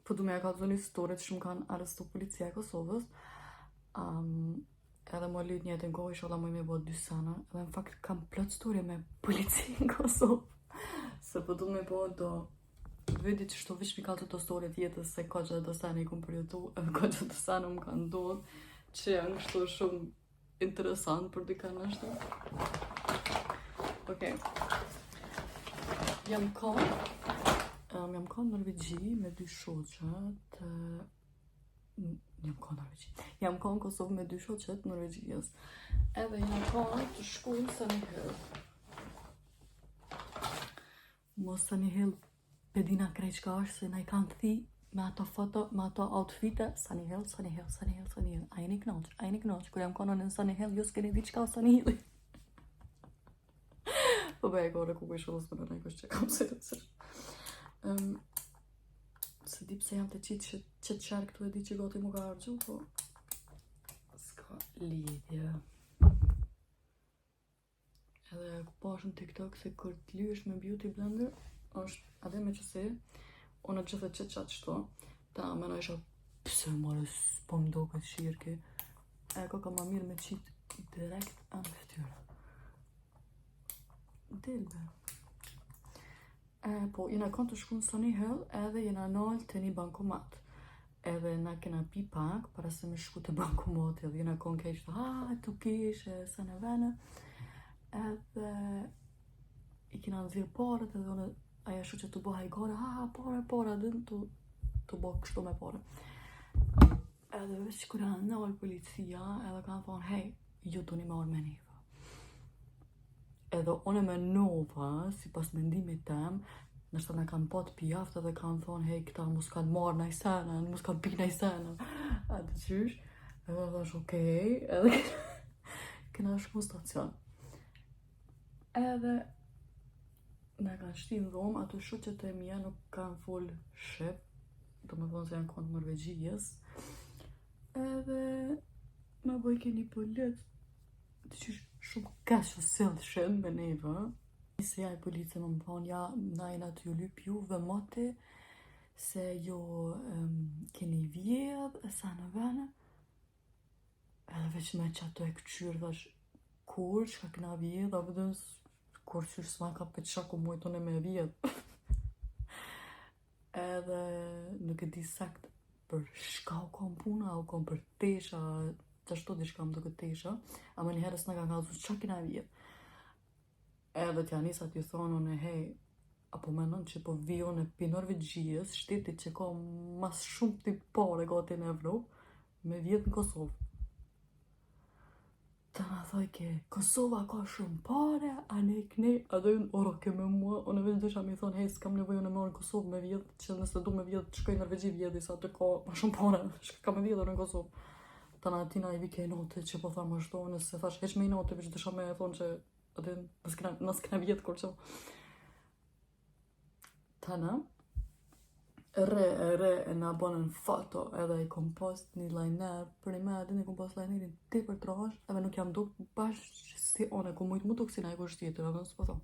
Po du me e kalzoni storit që më kanë arrestu policia e Kosovës. Edhe më lyt një jetë në kohë, isha më me bo 2 sana. Edhe në fakt kam plot story me polici në Kosovë. Se po du me bo do vidi që shto vish mi kalë të story jetës se ka që do sana i kom përjetu, edhe ka që do sana më kanë ndodh, që janë kështu shumë interesant për dika nështë. Okej. Jam ka në Norvegji me 2 shoqet. Jam ka në Kosovë me 2 shoqet Norvegjijës. Edhe jam ka të shkull sa një herë. Mos sa një herë pedina krejt qka është se na i kanë të thi me ato foto, me ato outfite, sa një herë. A jeni knoq. Kur jam ka në sa një herë, jo s'keni di qka sa një herë. Po bëj e gore ku bëj shumë s'pënë në kush që kam sërë. Se di pse jam të qitë që të qarë këtu e di që goti mu ka argju, po s'ka lidhje. Edhe ku pash në TikTok se kur të lyesh me beauty blender, është adhe me qëse, unë gjithë që qatë shto, ta me në isha pse mërë s'po më do këtë shirke, e ka ma mirë me qitë direkt anë fëtyra. Delbe. Po, jena kanë të shku në Sony Hill edhe jena nalë të një bankomat. Edhe na kena pi pak, para se me shku të bankomat, edhe jena kanë kejtë, tu kishe, sa në vene. Edhe i kena nëzirë parët, edhe une, aja shu që të bëha i gore, pare, dhe të bëha kështu me pare. Edhe veç kur janë nalë policia, edhe kanë thonë, hej, ju të një marrë me neve. Edhe une me nova, si pas mendimit tem, nështë në kanë pot pjaft edhe kanë thonë, hej, këta mus kanë marrë na i sena, mus kanë pi na i sena. A të qysh? Edhe thash, okej, edhe këna shku stacion. Edhe në kanë shti në dhomë, ato shuqet e mija nuk kanë full shqip, do me thonë se janë kontë Norvegjijës. Edhe me bëj keni polit, të qysh shumë kashë sëllë shën me neve. Se ja i policë më thonë, ja, na jena të ju lyp juve moti, se jo keni vjedh, e sa në vene. Edhe veç me që ato e këqyrë, dhash, kur që ka këna vjedh, a vëdhës, kur qysh s'ma ka për qaku mujton e me vjedh. Edhe nuk e di sakt për shka u kom puna, u kom për tesha, qashtu di shka më duke tesha, ama një herës në ka kalzu qa kina vjedh. Edhe t'ja nisat ju thonë unë, hej, apo menon që po vion e pi Norvegjijës, shtetit që ka mas shumë t'i pare gati në Evropë, me vjetë në Kosovë. Ta na thoj ke, Kosova ka shumë pare, a ne këne, a dojnë oro ke me mua, unë veç dësha mi thonë, hej, s'kam nevojë në marë në Kosovë me vjetë, që nëse du me vjetë, që shkoj Norvegji vjetë, sa të ka ma shumë pare, ka me vjetë në Kosovë. Ta na tina i vike i note që po thamë ashtu, nëse thash, heq me i note, veç dësha me thonë që nësë këna vjetë kur që. Tana, re e na bonën foto edhe i kom post një lajner, për një me edhe i kom post lajnerin ti për trash, edhe nuk jam duk bashkë si one, ku mujtë mu duk si na i kush tjetër, edhe nësë po thonë.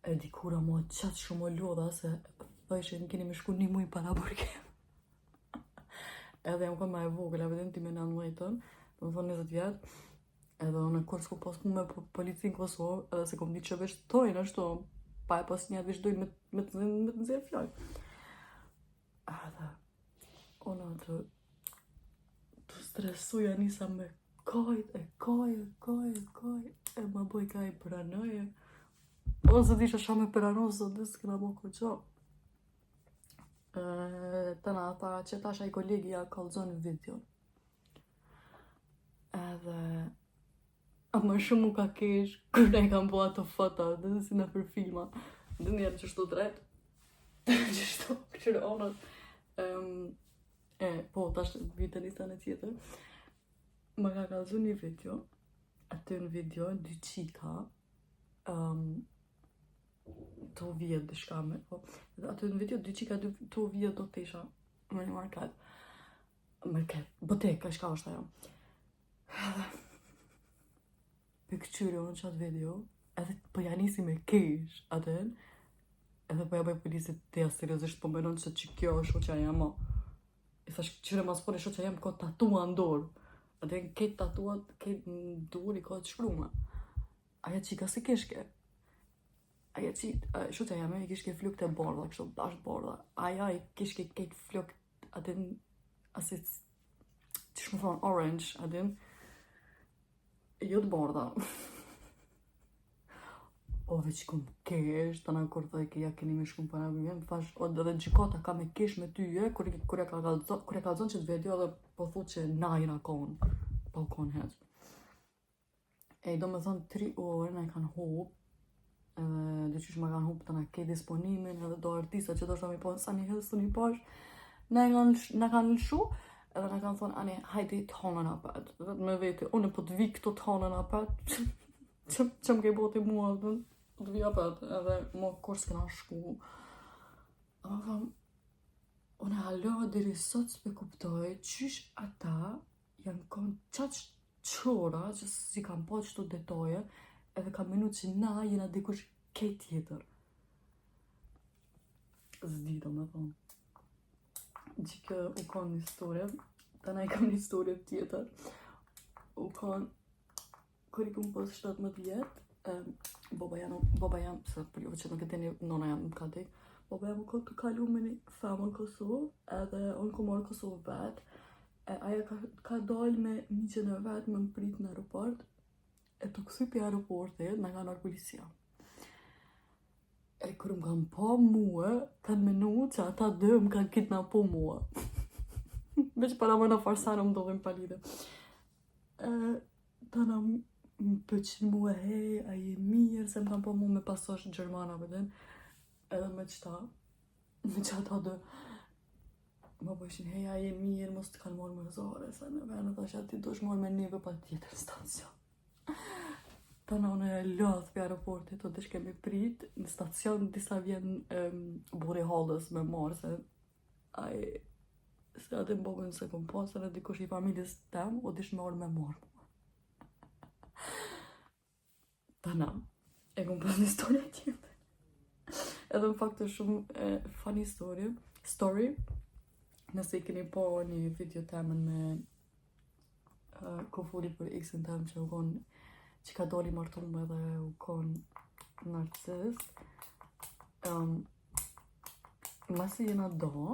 E di kura mua qatë shumë o lodha, se thëshin keni me shku një muj para burke. Edhe jam kon ma e vogël, a vedem ti me 19, të më thonë 20 vjetë, edhe unë kur s'ku pas mu me policinë Kosovë, edhe se kom di që vesh tojnë ashtu, pa e pas njët vesh dojnë me të nëzirë fjallë. Edhe, unë atë të stresuja nisa me kajt, e ma bëj ka i pranoje. Unë se disha sha me pranu, së dhe s'kena më ko qa. Tëna tha që tasha i kolegi ja kalzon video. Edhe a më shumë mu ka kesh, kur ne kam po ato foto, dhe si në për filma. Dhe njerë që shtu drejt, që shtu këshirë onat. Po, tash vite një të në tjetër. Më ka kalzu një video, aty në video, dy qika, të vjetë dhe shkame. Aty në video, dy qika të vjetë do të isha, më një market, boteka, shka është ajo. Për këqyri unë qatë video, edhe për janisi me kesh, atën, Edhe po ja bëj polisit te seriozisht po menon se që kjo është shoqja jema. I thash qyre mas pore shoqja jem ka tatua në dorë. Atë këtë tatuat, këtë në dorë i ka të shkrume. Aja qika si kishke. Aja shoqja jeme i kishke fluk të bardha, kështu dash bardha. Aja i kishke këtë fluk, atin, asit, që shmë thonë, orange, atin, jo të bardha. O, veç kum kesh, të në kur thaj ke ja keni me shkum para vjen, thash, o dhe gjikata ka me kesh me tyje, kur e ka zonë që të video dhe po thot që na jena konë, po konë hec. E do me thonë 3 orë na i kanë hup, edhe dyqysh ma kanë hup të na ke disponimin, edhe do artista që do shta mi po sa një hësë të një pash, na kanë lëshu, edhe na kanë thonë, ane, hajde të honën apet, dhe me vete, unë po të vi këto të honën apet, që më ke boti mua, të vija apet, edhe mo kur s'kena shku. A më tham, unë halo diri sot s'pe kuptoj, qysh ata janë konë qaq qora që si kam po qëto detaje, edhe kam menu që na jena dikush kej tjetër. Zdi do me thonë. Gjikë u konë një historie, të na i kam një historie tjetër. U konë, kër i këmë pos 17 vjetë, baba jam, se për juve që nuk e dini, nona jam më ka dik, baba jam u ka të kalu me një femë në Kosovë, edhe unë ku marrë Kosovë vetë, aja ka dalë me miqen e vetë me më prit në aeroport, e të kësuj për aeroportit, me ka nërë policia. E kërë më kanë pa muë, kanë menu që ata dhe më kanë kidnapu muë. Veç para më në farsarë më dodhim palide. Ta në më pëqin muë, hej, a je mirë, se më kanë pa muë me pasosh Gjermana, përdin. Edhe me qëta, me që ata dhe, më pëqin, hej, a je mirë, mos të kanë morë më zare, se në venë, të asha ti do shmorë me neve pa tjetër stacion. Ta në unë e lodhë për aeroportit, të dëshke me prit, në stacion disa vjen buri halës me marë, se aj, se atë më bogën se kom pasë, edhe dikush i familjes tem, o dish me orë me marë. Ta në, e kom pas një story tjetër. Edhe në fakt është shumë funny story, nëse i keni po një video temën me ku foli për X-in tem që u konë që ka doli martume dhe u konë narcis. Masi jena do,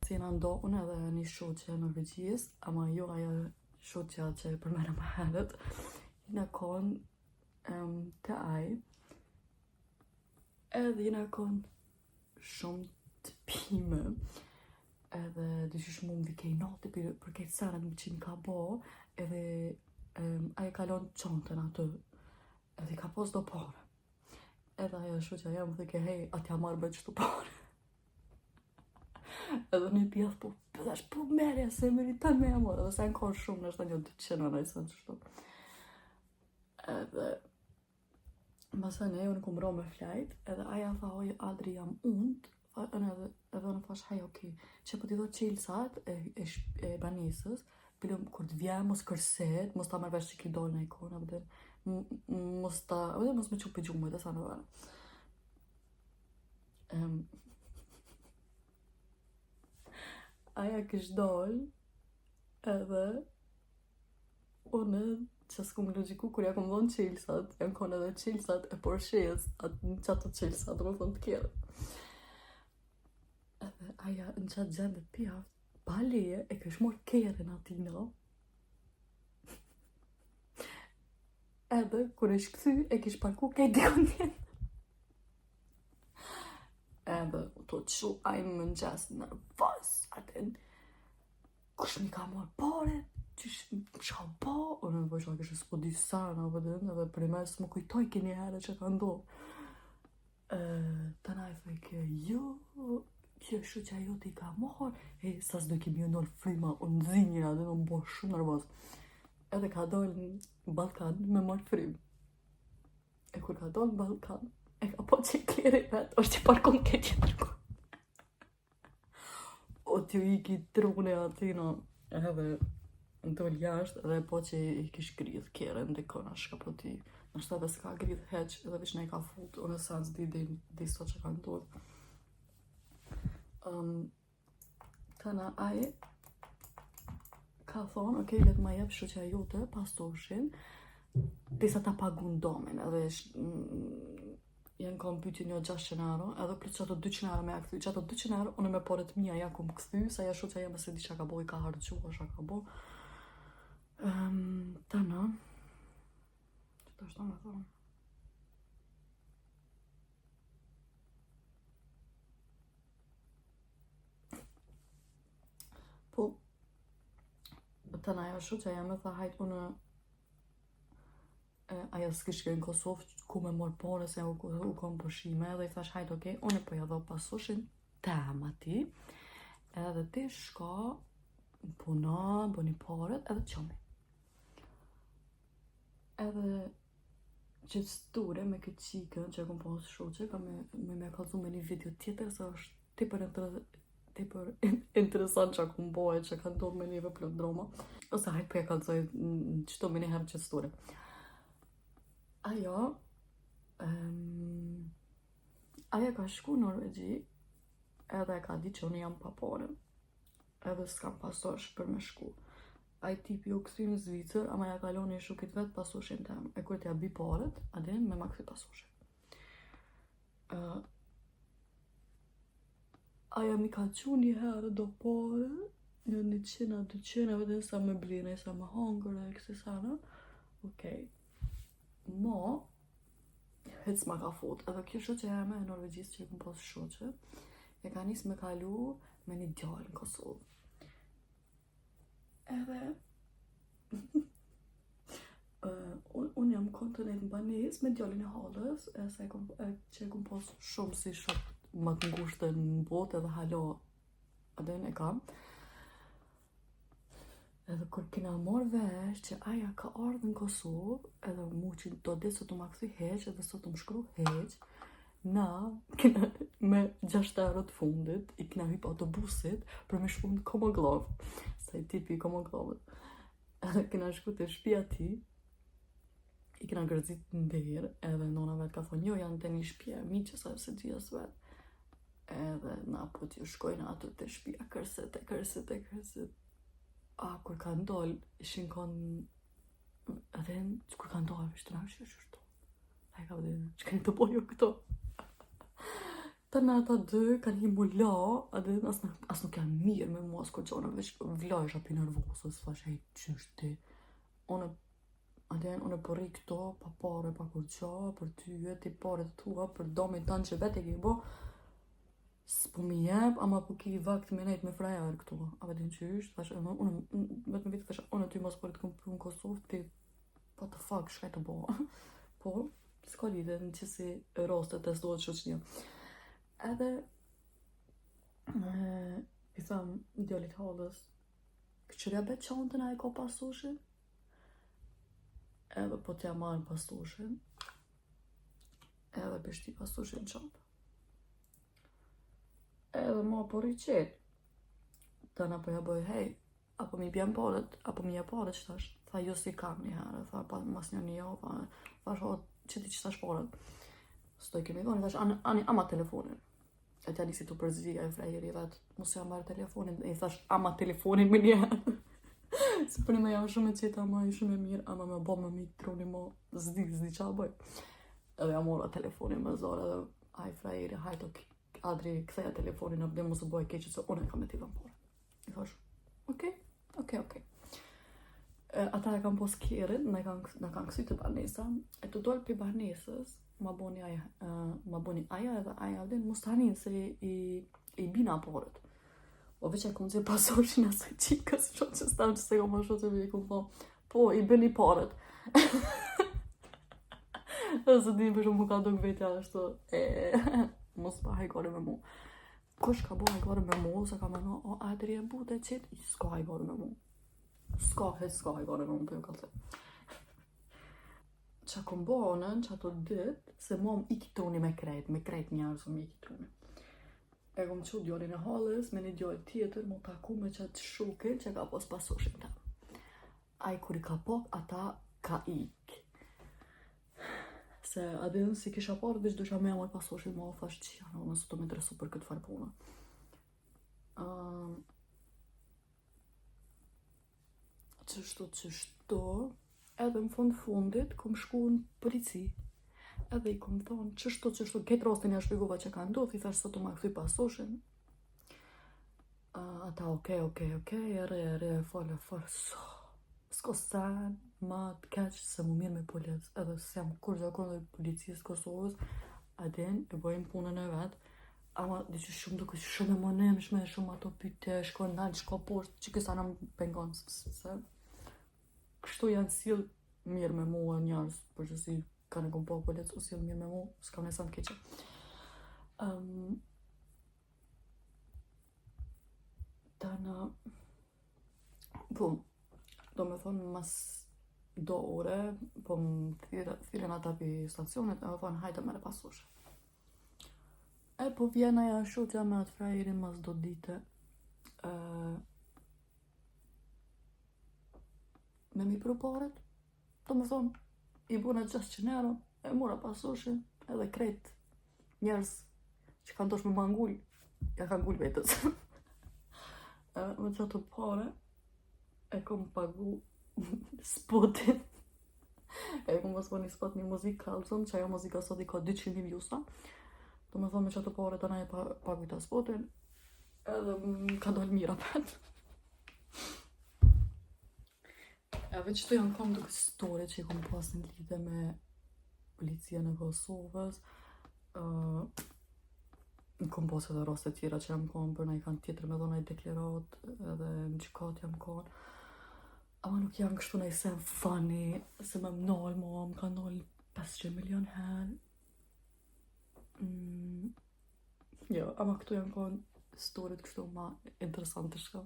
unë edhe një shoqe Norvegjis, ama jo aja shoqja që përmena më herët, jena konë të aj, edhe jena konë shumë të pime, edhe dyshish mu më vikej nati për këtë sanat më që një ka bo, edhe aja kalon qontën atë, edhe ka pos do pare. Edhe aja shoqja jam dhe ke hej, atja marrë bëjt qëtu pare. Edhe një pjath po, pëdash po merja se meritan me amor, edhe se në kohë shumë, nështë një 200 në isën qështu. Edhe Masa ne, unë kom ro me flajt, edhe aja tha, oj, Adri jam unë, edhe unë thash, haj, okej, që po t'i do qilsat e banesës, pilëm, kur t'vjem, mos kërset, mos ta mërvesh që ki dojnë në ikona, mos me qupi gjumë, dhe sa në vërë. Aja kësh dojnë, edhe unë që s'kom logiku, kur ja kom dhonë qilsat, janë konë edhe qilsat e Porsches, në qatë qilsat, dhe më thonë të kjerë. Edhe aja në qatë gjendet pjaft, pa leje e kësh morë kjerën atina. Edhe, kur e shkëthy, e kish parku kej dikon tjenë. Edhe, to që ajmë më në gjesë në vës, atin, kush mi ka morë pare, qysh ka po, unë në vësha kështë s'po di sana, edhe për i mes më kujtoj keni herë që ka ndo. Të na i thaj kjo, jo, kjo shoqja jo t'i ka marë, sa s'do kemi ju nërë frima, unë zinjëra dhe në më bo shumë nërvaz. Edhe ka dojnë në Balkan me marë frim. E kur ka dojnë në Balkan, e ka po që i kleri vetë, është që parkon këtë që tërkon. O t'ju i ki trune atina, edhe në të jashtë, edhe po që i kish gridh kjerën dhe kona shka po ti. Nështë edhe s'ka gridh heq, edhe vish ne i ka fut, unë e sans di sot që ka ndodhë. Tana ai ka thonë, okej, letë ma jep shoqja jote pastoshin, disa ta pagun domin, edhe janë kom pyti një 600 euro, edhe plus që ato 200 euro me ja këthy, që ato 200 euro, unë me poret mija ja kom këthy, sa ja shoqja jeme se di që ka bo, i ka harqua, që ka bo. Tana, që të është ta me thonë? Po, tana ja shoqja jeme tha hajt unë ajo s'kish në Kosovë ku me morë pone se u kom përshime edhe i thash hajt okej, unë po ja dho pasoshin tem ati edhe ti shka puna, bëni paret edhe qomi. Edhe gjithë sture me këtë qikën që e kom pas shoqe ka me kalzu me një video tjetër se është tipër interesant që kom boje që ka ndodhë me njëve plot drama ose hajt për e kalzoj qëto me një herë gjithë sture. Ajo ka shku në Norvegji edhe ka di që unë jam pa pare edhe s'kam pasosh për me shku. Ai tipi u këthy në Zvicër, ama ja kalon një shukit vetë pasoshin tem. E kur t'ja bi paret, adin me ma këthy pasoshin. Aja mi ka qu një herë do pare, një 100-200, edhe sa me blinë, sa me hangër e kësi sana. Okej. Ma, hec ma ka fut, edhe kjo shoqe jeme e Norvegjisë që i kom pas shoqe, e ka njës me kalu me një djallë në Kosovë. Edhe, unë jam kontonet në banes me djallin e halës, që e kom pas shumë si shok më të ngushtë në botë edhe halo adën e kam. Edhe kur kina marrë vesh që aja ka ardhë në Kosovë, edhe mu që do ditë sot të ma këthy heq, edhe sot të më shkru heq, na kina me 6 euro të fundit, i kina hyp autobusit për me shku në Komoglav, sa i tipi i Komoglavët. Edhe kina shku të shtëpia ti, i kina gërzit në derë, edhe nona vetë ka thonë, jo janë të një shtëpia mi që sa se gjës vetë. Edhe na po t'ju shkojnë ato të shtëpia kërset. Kur ka ndoll, ishin konë, edhe kur ka ndoll, ishtë nga shto. A i ka vëdhe, që kanë të bojo këto? Ta në ata dë, kanë hi mu la, edhe as nuk janë mirë me mua s'ko qonë, veç vla isha pi nervosës, thash, hej, qështë ti? Unë po rri këto, pa pare, pa kur qa, për tyje, ti pare të tua, për domin tanë që vetë e ke bo, s'po mi jep, ama po ki vakt me nejt me frajarë këtu. A vedin që ishtë, thash, unë vetë me vitë thash, unë ty mos për të këmë në Kosovë, ti, what the fuck, shkaj të bo. Po, s'ka lidhe në që si rostet e s'dojtë shoqnia. Edhe, i tham, djallit halës, këqërja be qantën a e ka pasoshin? Edhe po t'ja marrë pasoshin, edhe bishti pasoshin qantë. Edhe ma po rriqet. Tana po ja bëj, hej, apo mi bjen paret, apo mi ja paret që tash. Tha, jo si kam një herë, tha, pa mas një jo, thash, o, që ti që tash paret. Stoj kemi thonë, thash, ama telefonin. E tja nisi të përzvija e frejeri vetë, mos ja marrë telefonin, e thash, ama telefonin me një herë. Se për një me jam shumë e qita, ama i shumë e mirë, ama me bo me mi troni mo, zdi qa bëj. Edhe ja mora telefonin me zore, edhe aj frejeri, hajt ok. Adri ktheja telefonin në bëdim mos u bëj keqë se unë e kam e t'i vëmpore. I thash, okej. Ata e kam pos kjerit, na kanë kësi të banesa, e të dollë për banesës, ma boni aja edhe aja vdin, mos tanin se i bina porët. O veç e kom zirë pasoshin asaj qikës, që s'tam që se jo ma shoqe me i kom thonë, po, i bini porët. Dhe se di për shumë mu ka duk vetja ashtu, mos pa hajgore me mu. Kush ka bo hajgore me mu, se ka me no, o, Adri e bu dhe qit, s'ka hajgore me mu. S'ka hajgore me mu, për jo ka të. Qa kom bo onën, që ato dit, se mu i kitoni me krejt njarë, se mu i kitoni. E kom që djallin e halës, me një djall tjetër, mu taku me qatë shukin që ka pos pasoshin ta. Aj kur i ka pok, ata ka ik. Se adin si kisha parë, veç dusha me jamaj pasoshin ma o thash që janë, unë së të me dresu për këtë farë puna. qështu, edhe në fundit kom shku në polici. Edhe i kom thonë qështu, këtë rostin ja shpjegova që ka ndodhur, i thash sot të ma kthy pasoshin. Ata ere, fale, s'ko sen, ma të keq se mu mirë me polic, edhe s'jam kur zakon dhe policisë Kosovës, adin, e bëjmë punën e vetë, ama dhe që shumë duke shumë e monimshme, shumë ato pyte, shko nalë, shko poshtë, që kësa në më pengon, se kështu janë sill mirë me mua njerëz, për që si ka në kom po polic, o sill mirë me mua, s'kam nesan të keqe. Tana, po, do me thonë mas do ore, po më thirrën ata pi stacionit, e më thonë hajde mere pasosh. E po vjen aja shoqja me atë frajerin mas do dite, me mi pru paret, do me thonë, i buna 600 euro, e mura pasoshin, edhe krejt njerëz që kanë dosh me mangull, ja kanë gull vetës. Me qato pare, e kom pagu spotin. E kom pasu një spot një muzikë kalzëm, që ajo muzika sot i ka 200.000 vjusa. Do me thonë me qato pare të na e pagu ta spotin, edhe ka dollë mira pet. Edhe që të janë kom duke story që i kom pas në lidhe me policia në Kosovës. Në kom pas edhe raste tjera që jam konë, për na i kanë tjetër me dhona i deklarat, edhe në gjykat jam konë. Ama nuk janë kështu në i sen funny, se me m'nall mua, m'ka nall 500 milion herë. Jo, ama këtu janë konë storyt kështu ma interesant të shka.